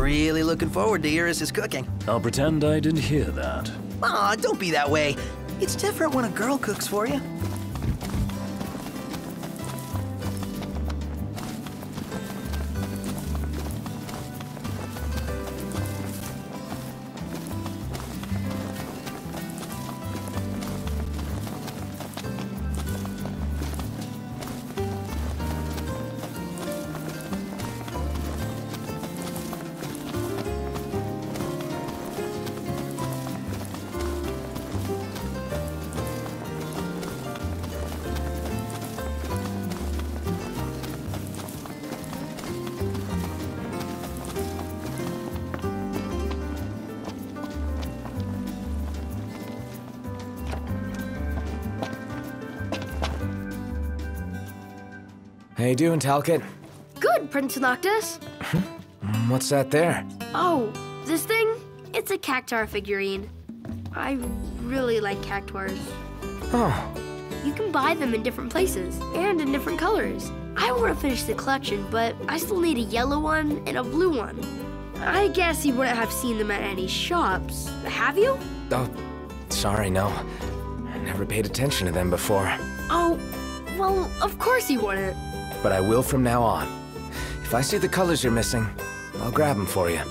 really looking forward to Iris' cooking. I'll pretend I didn't hear that. Aw, don't be that way. It's different when a girl cooks for you. How you doing, Talcott? Good, Prince Noctis. What's that there? Oh, this thing? It's a cactuar figurine. I really like cactuars. Oh, You can buy them in different places and in different colors. I want to finish the collection, but I still need a yellow one and a blue one. I guess you wouldn't have seen them at any shops, have you? oh, sorry, no. I never paid attention to them before. Oh, well, of course you wouldn't. But I will from now on. If I see the colors you're missing, I'll grab them for you.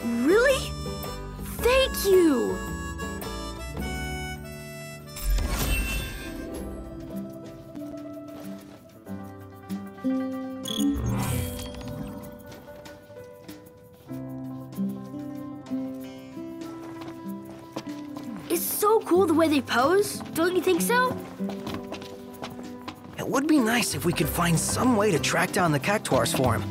Really? Thank you! It's so cool the way they pose, don't you think so? It would be nice if we could find some way to track down the cactuars for him.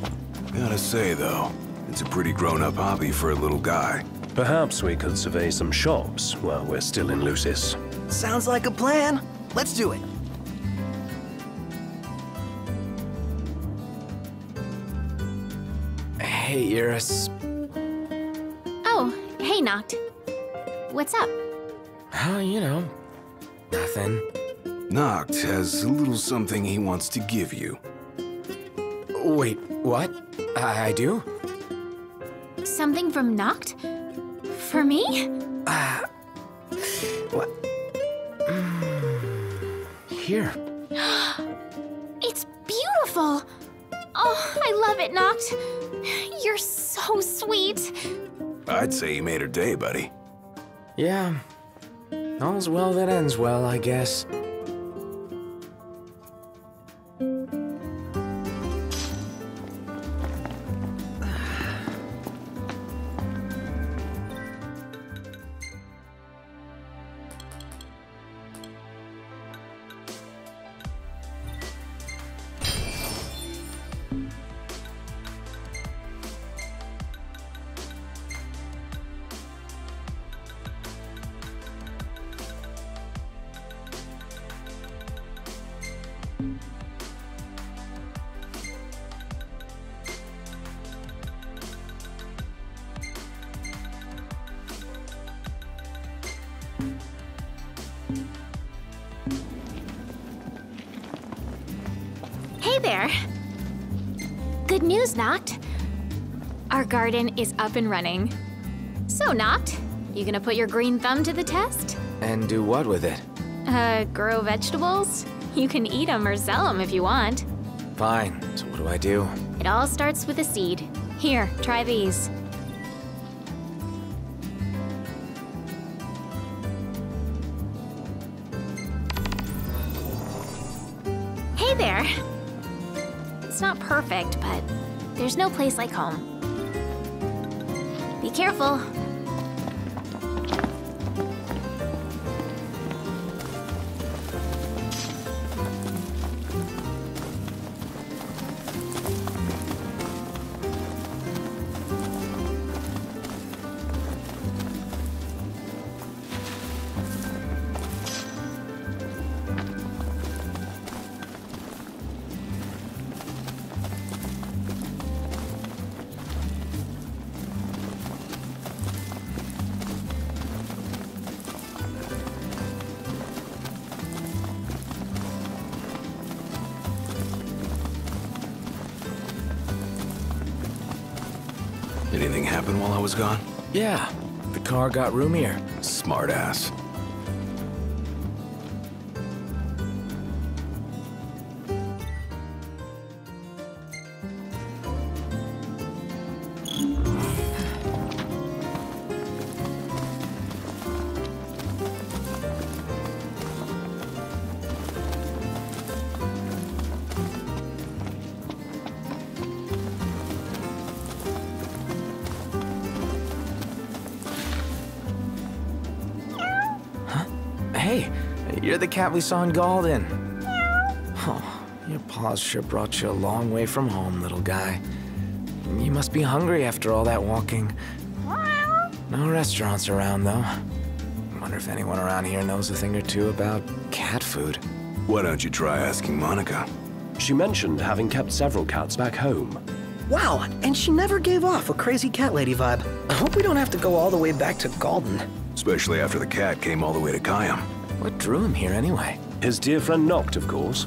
Gotta say, though, it's a pretty grown-up hobby for a little guy. Perhaps we could survey some shops while we're still in Lucis. Sounds like a plan. Let's do it. Hey, Iris. Oh, hey, Noct. What's up? Oh, you know, nothing. Noct has a little something he wants to give you. Wait, what? I do? Something from Noct? For me? What? Here. It's beautiful! Oh, I love it, Noct. You're so sweet. I'd say you made her day, buddy. Yeah. All's well that ends well, I guess. Hey there. Good news, Noct. Our garden is up and running. So, Noct, you gonna put your green thumb to the test? And do what with it? Grow vegetables? You can eat them or sell them if you want. Fine. So what do I do? It all starts with a seed. Here, try these. Hey there. It's not perfect, but there's no place like home. Be careful. Anything happen while I was gone? Yeah, the car got roomier. Smart ass. Hey, you're the cat we saw in Galden. Oh, your paws sure brought you a long way from home, little guy. You must be hungry after all that walking. No restaurants around, though. Wonder if anyone around here knows a thing or two about cat food. Why don't you try asking Monica? She mentioned having kept several cats back home. Wow, and she never gave off a crazy cat lady vibe. I hope we don't have to go all the way back to Galden. Especially after the cat came all the way to Kayam. What drew him here anyway? His dear friend Noct, of course.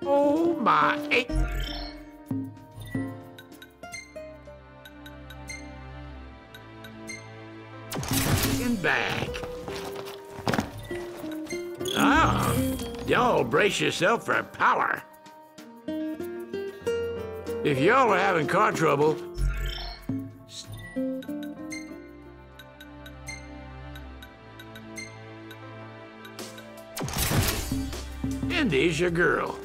Oh my. And back. Ah, y'all brace yourself for power. If y'all are having car trouble, Indy's your girl.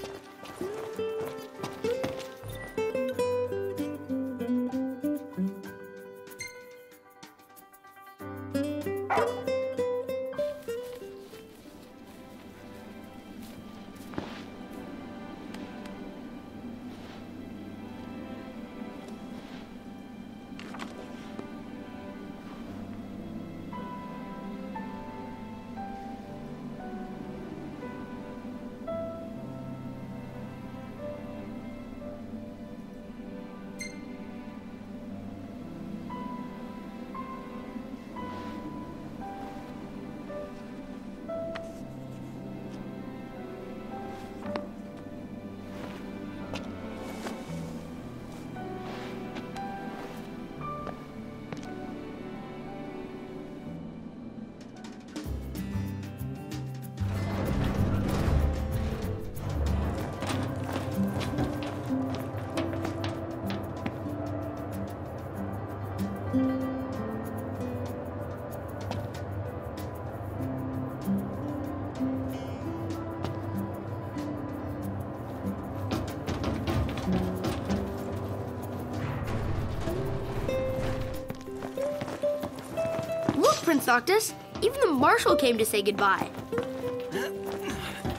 Prince Noctis. Even the marshal came to say goodbye.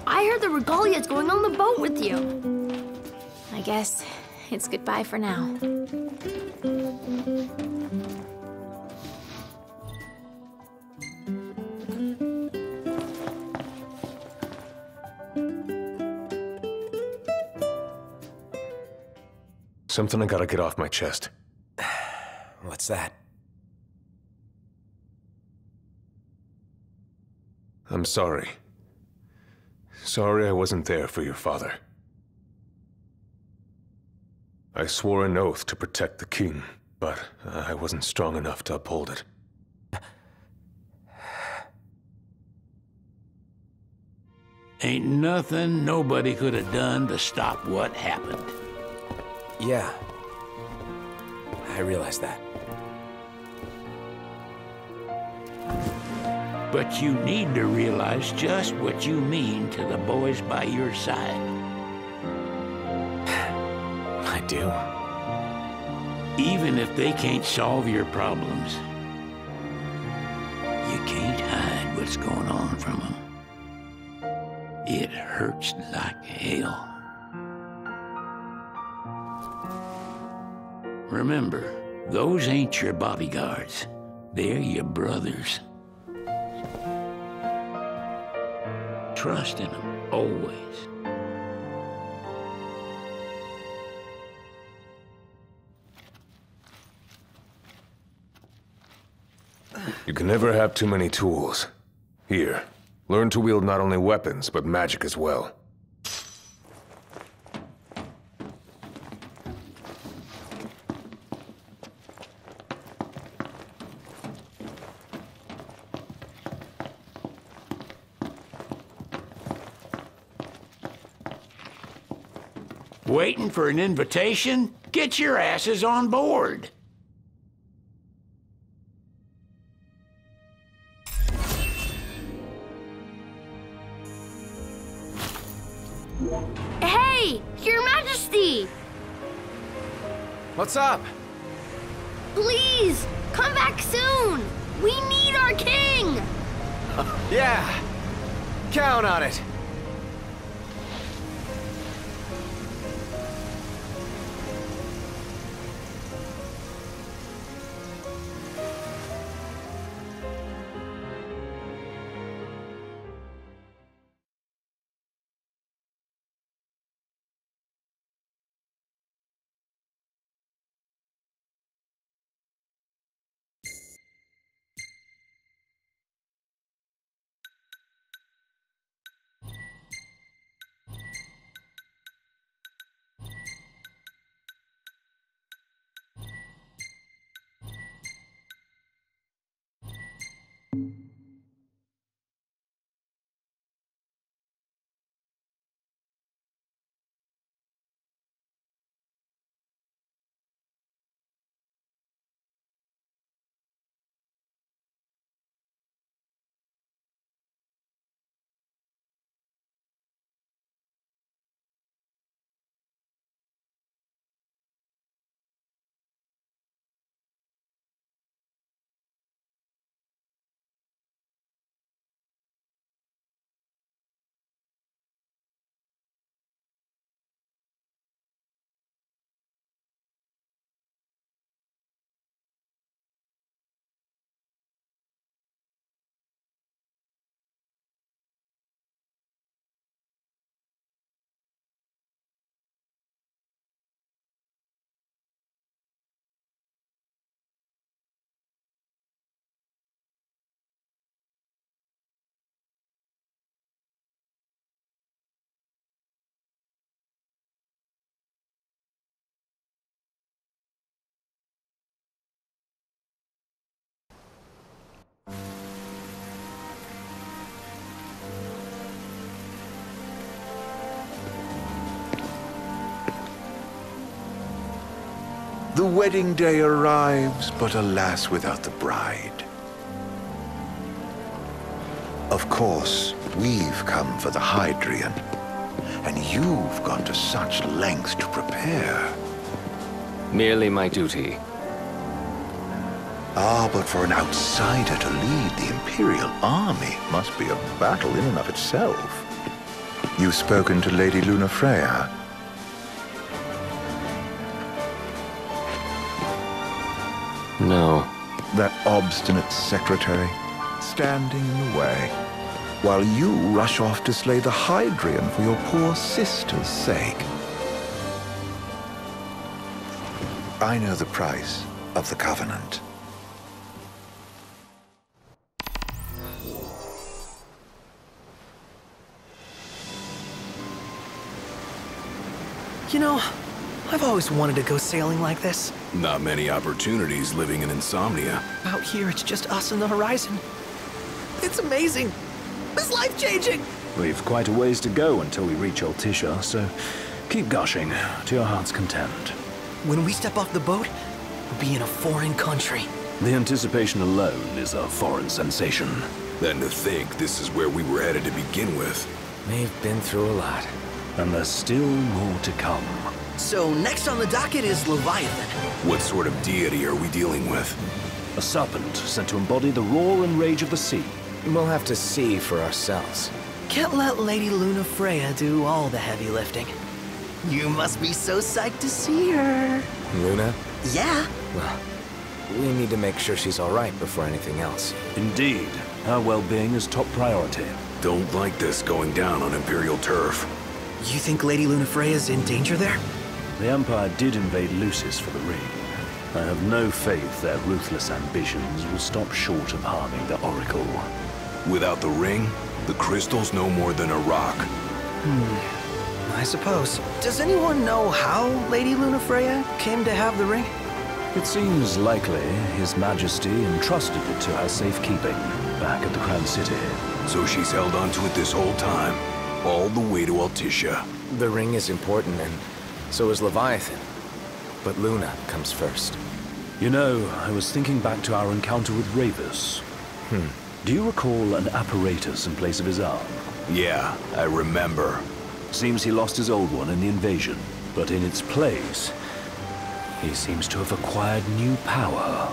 I heard the Regalia's going on the boat with you. I guess it's goodbye for now. Something I gotta get off my chest. What's that? I'm sorry. Sorry I wasn't there for your father. I swore an oath to protect the king, but I wasn't strong enough to uphold it. Ain't nothing nobody could have done to stop what happened. Yeah. I realize that. But you need to realize just what you mean to the boys by your side. I do. Even if they can't solve your problems, you can't hide what's going on from them. It hurts like hell. Remember, those ain't your bodyguards. They're your brothers. Trust in them, always. You can never have too many tools. Here, learn to wield not only weapons, but magic as well. Waiting for an invitation? Get your asses on board. Hey, Your Majesty! What's up? Please, come back soon! We need our king! Yeah, count on it. The wedding day arrives, but alas, without the bride. Of course, we've come for the Hydrian, and you've gone to such lengths to prepare. Merely my duty. Ah, but for an outsider to lead the Imperial army must be a battle in and of itself. You've spoken to Lady Lunafreya. No. That obstinate secretary, standing in the way, while you rush off to slay the Hydrian for your poor sister's sake. I know the price of the Covenant. You know, I've always wanted to go sailing like this. Not many opportunities living in Insomnia. Out here, it's just us and the horizon. It's amazing. It's life-changing. We've quite a ways to go until we reach Altisha, so keep gushing to your heart's content. When we step off the boat, we'll be in a foreign country. The anticipation alone is a foreign sensation. Then to think this is where we were headed to begin with. We've been through a lot. And there's still more to come. So next on the docket is Leviathan. What sort of deity are we dealing with? A serpent sent to embody the roar and rage of the sea. We'll have to see for ourselves. Can't let Lady Lunafreya do all the heavy lifting. You must be so psyched to see her. Luna? Yeah. Well, we need to make sure she's all right before anything else. Indeed. Her well-being is top priority. Don't like this going down on Imperial turf. You think Lady Lunafreya's in danger there? The Empire did invade Lucis for the ring. I have no faith their ruthless ambitions will stop short of harming the Oracle. Without the ring, the crystal's no more than a rock. I suppose. Does anyone know how Lady Lunafreya came to have the ring? It seems likely His Majesty entrusted it to her safekeeping back at the Crown City. So she's held onto it this whole time, all the way to Altissia. The ring is important, and so is Leviathan. But Luna comes first. You know, I was thinking back to our encounter with Ravus. Do you recall an apparatus in place of his arm? Yeah, I remember. Seems he lost his old one in the invasion, but in its place, he seems to have acquired new power.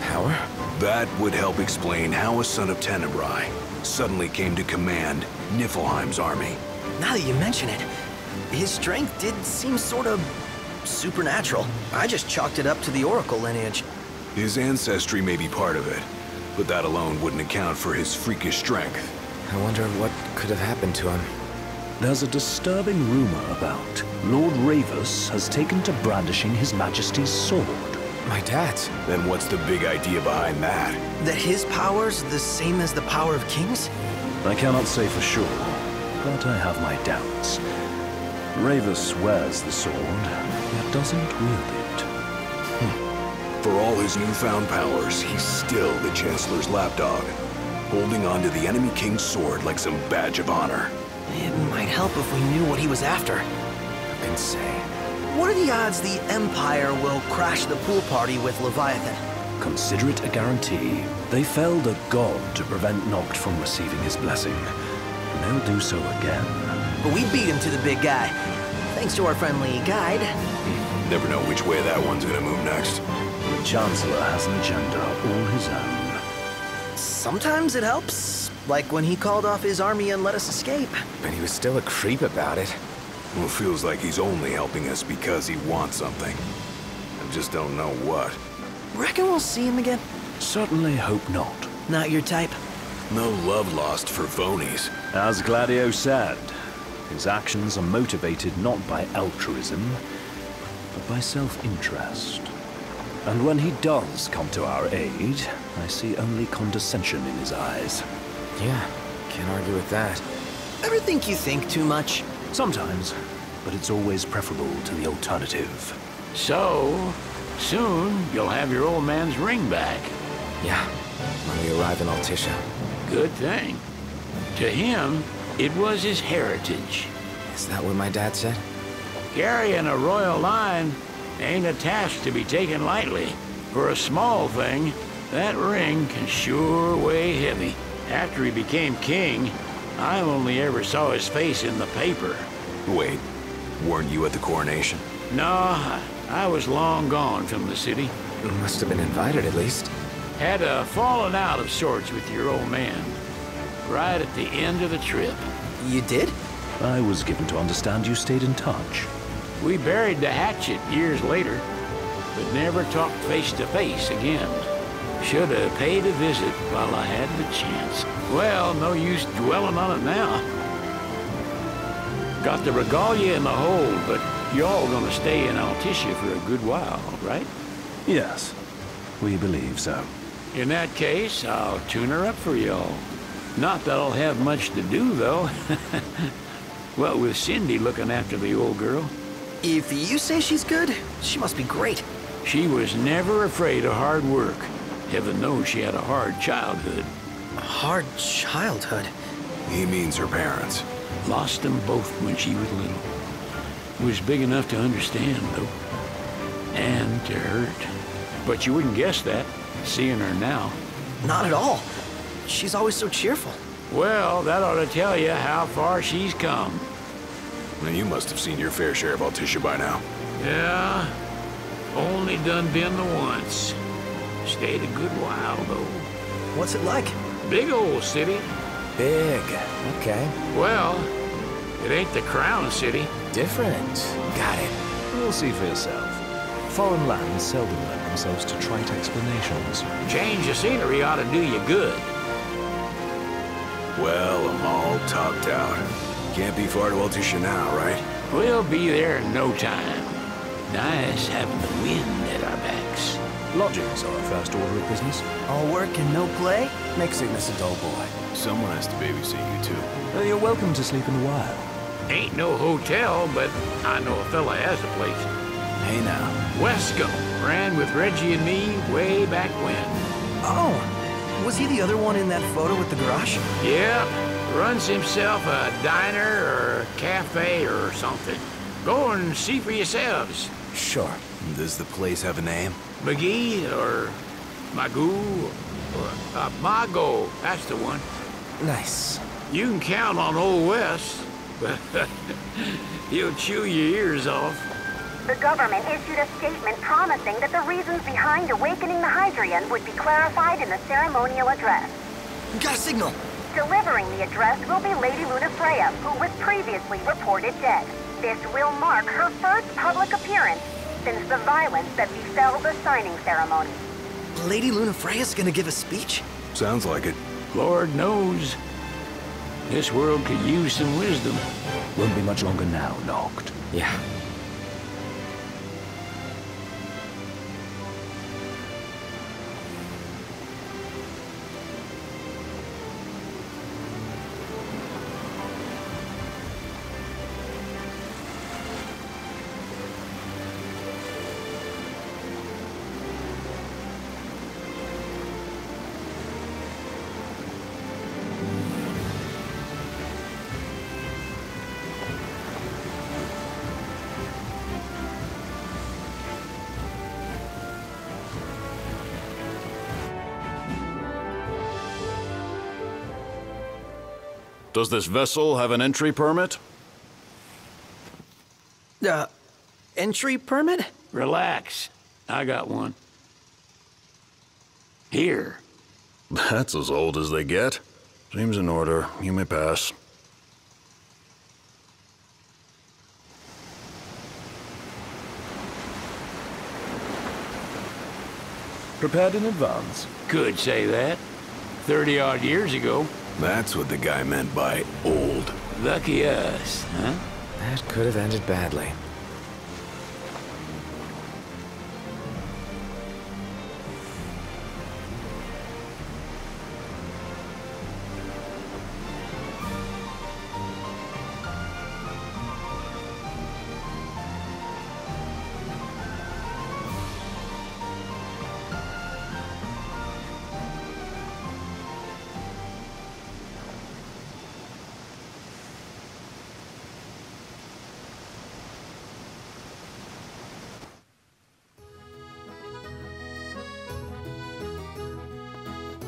Power? That would help explain how a son of Tenebrae suddenly came to command Niflheim's army. Now that you mention it, his strength did seem sort of supernatural. I just chalked it up to the Oracle lineage. His ancestry may be part of it, but that alone wouldn't account for his freakish strength. I wonder what could have happened to him. There's a disturbing rumor about Lord Ravus has taken to brandishing His Majesty's sword. My dad's. Then what's the big idea behind that? That his power's the same as the power of kings? I cannot say for sure, but I have my doubts. Ravus wears the sword, yet doesn't wield it. For all his newfound powers, he's still the Chancellor's lapdog, holding on to the enemy king's sword like some badge of honor. It might help if we knew what he was after. Who can say? What are the odds the Empire will crash the pool party with Leviathan? Consider it a guarantee. They felled a god to prevent Noct from receiving his blessing, and they'll do so again. But we beat him to the big guy, thanks to our friendly guide. Never know which way that one's gonna move next. The Chancellor has an agenda all his own. Sometimes it helps, like when he called off his army and let us escape. But he was still a creep about it. Well, feels like he's only helping us because he wants something. I just don't know what. Reckon we'll see him again? Certainly hope not. Not your type? No love lost for phonies. As Gladio said, his actions are motivated not by altruism, but by self-interest. And when he does come to our aid, I see only condescension in his eyes. Yeah, can't argue with that. Ever think you think too much? Sometimes, but it's always preferable to the alternative. So, soon you'll have your old man's ring back. Yeah, when we arrive in Altissia. Good thing. To him, it was his heritage. Is that what my dad said? Carrying a royal line ain't a task to be taken lightly. For a small thing, that ring can sure weigh heavy. After he became king, I only ever saw his face in the paper. Wait, weren't you at the coronation? No, I was long gone from the city. You must have been invited at least. Had a falling out of sorts with your old man. Right at the end of the trip. You did? I was given to understand you stayed in touch. We buried the hatchet years later, but never talked face to face again. Should have paid a visit while I had the chance. Well, no use dwelling on it now. Got the regalia in the hold, but y'all gonna stay in Altissia for a good while, right? Yes, we believe so. In that case, I'll tune her up for y'all. Not that I'll have much to do, though. What with Cindy looking after the old girl. If you say she's good, she must be great. She was never afraid of hard work. Heaven knows she had a hard childhood. Hard childhood? He means her parents. Lost them both when she was little. Was big enough to understand, though. And to hurt. But you wouldn't guess that, seeing her now. Not at all. She's always so cheerful. Well, that ought to tell you how far she's come. Now, you must have seen your fair share of Altissia by now. Yeah, only done been the once. Stayed a good while, though. What's it like? Big old city. Big. Okay. Well, it ain't the crown city. Different. Got it. You'll see for yourself. Foreign lands seldom lend themselves to trite explanations. Change of scenery ought to do you good. Well, I'm all topped out. Can't be far to Altissia now, right? We'll be there in no time. Nice having the wind at our backs. Lodgings are our first order of business. All work and no play? Make Cygnus a dull boy. Someone has to babysit you too. You're welcome to sleep in the wild. Ain't no hotel, but I know a fella has a place. Hey now. Wesco ran with Reggie and me way back when. Oh, was he the other one in that photo with the garage? Yep, runs himself a diner or a cafe or something. Go and see for yourselves. Sure. Does the place have a name? McGee or Magoo or Mago, that's the one. Nice. You can count on Old Wes, but he'll chew your ears off. The government issued a statement promising that the reasons behind awakening the Hydrian would be clarified in the ceremonial address. Got a signal. Delivering the address will be Lady Lunafreya, who was previously reported dead. This will mark her first public appearance since the violence that befell the signing ceremony. Lady Lunafreya's gonna give a speech? Sounds like it. Lord knows. This world could use some wisdom. Won't be much longer now, Noct. Yeah. Does this vessel have an entry permit? Entry permit? Relax. I got one. Here. That's as old as they get. Seems in order. You may pass. Prepared in advance. Could say that. 30-odd years ago. That's what the guy meant by old. Lucky us, huh? That could have ended badly.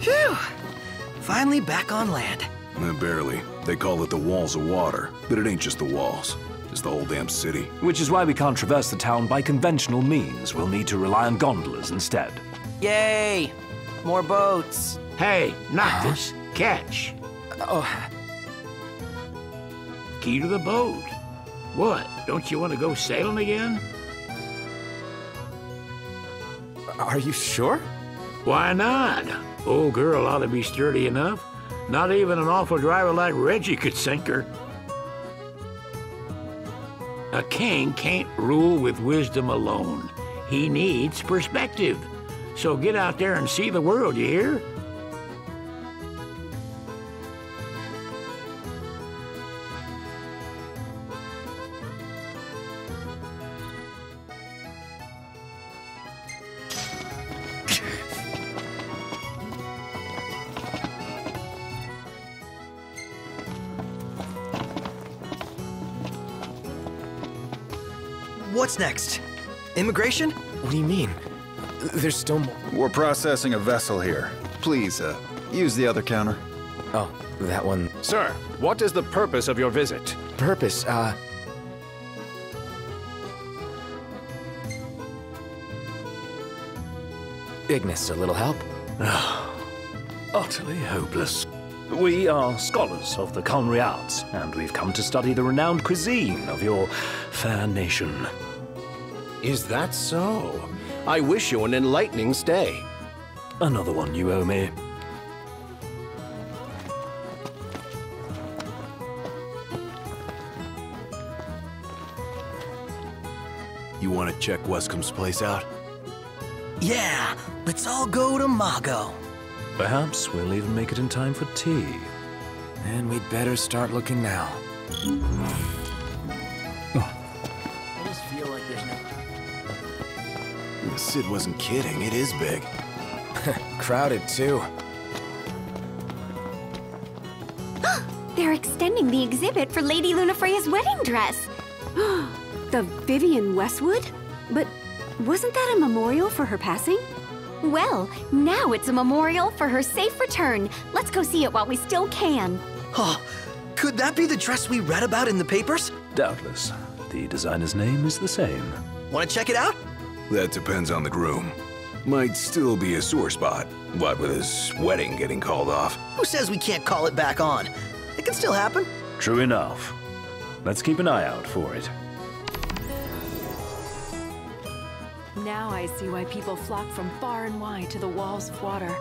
Phew! Finally back on land. Barely. They call it the Walls of Water, but it ain't just the walls. It's the whole damn city. Which is why we can't traverse the town by conventional means. We'll need to rely on gondolas instead. Yay! More boats. Hey, not this. Catch. Oh, Key to the boat. What? Don't you want to go sailing again? are you sure? Why not? Old girl ought to be sturdy enough. Not even an awful driver like Reggie could sink her. A king can't rule with wisdom alone. He needs perspective. So get out there and see the world, you hear? What's next? Immigration? What do you mean? There's still more. We're processing a vessel here. Please, use the other counter. Oh, that one. Sir, what is the purpose of your visit? Purpose, Ignis, a little help? Utterly hopeless. We are scholars of the culinary arts, and we've come to study the renowned cuisine of your fair nation. Is that so? I wish you an enlightening stay. Another one you owe me. You want to check Wescom's place out? Yeah, let's all go to Mago. Perhaps we'll even make it in time for tea. And we'd better start looking now. I just feel like there's no... Sid wasn't kidding, it is big. Crowded, too. They're extending the exhibit for Lady Lunafreya's wedding dress. The Vivian Westwood? But wasn't that a memorial for her passing? Well, now it's a memorial for her safe return. Let's go see it while we still can. Oh, could that be the dress we read about in the papers? Doubtless. The designer's name is the same. Want to check it out? That depends on the groom. Might still be a sore spot, what with his wedding getting called off. Who says we can't call it back on? It can still happen. True enough. Let's keep an eye out for it. Now I see why people flock from far and wide to the walls of water.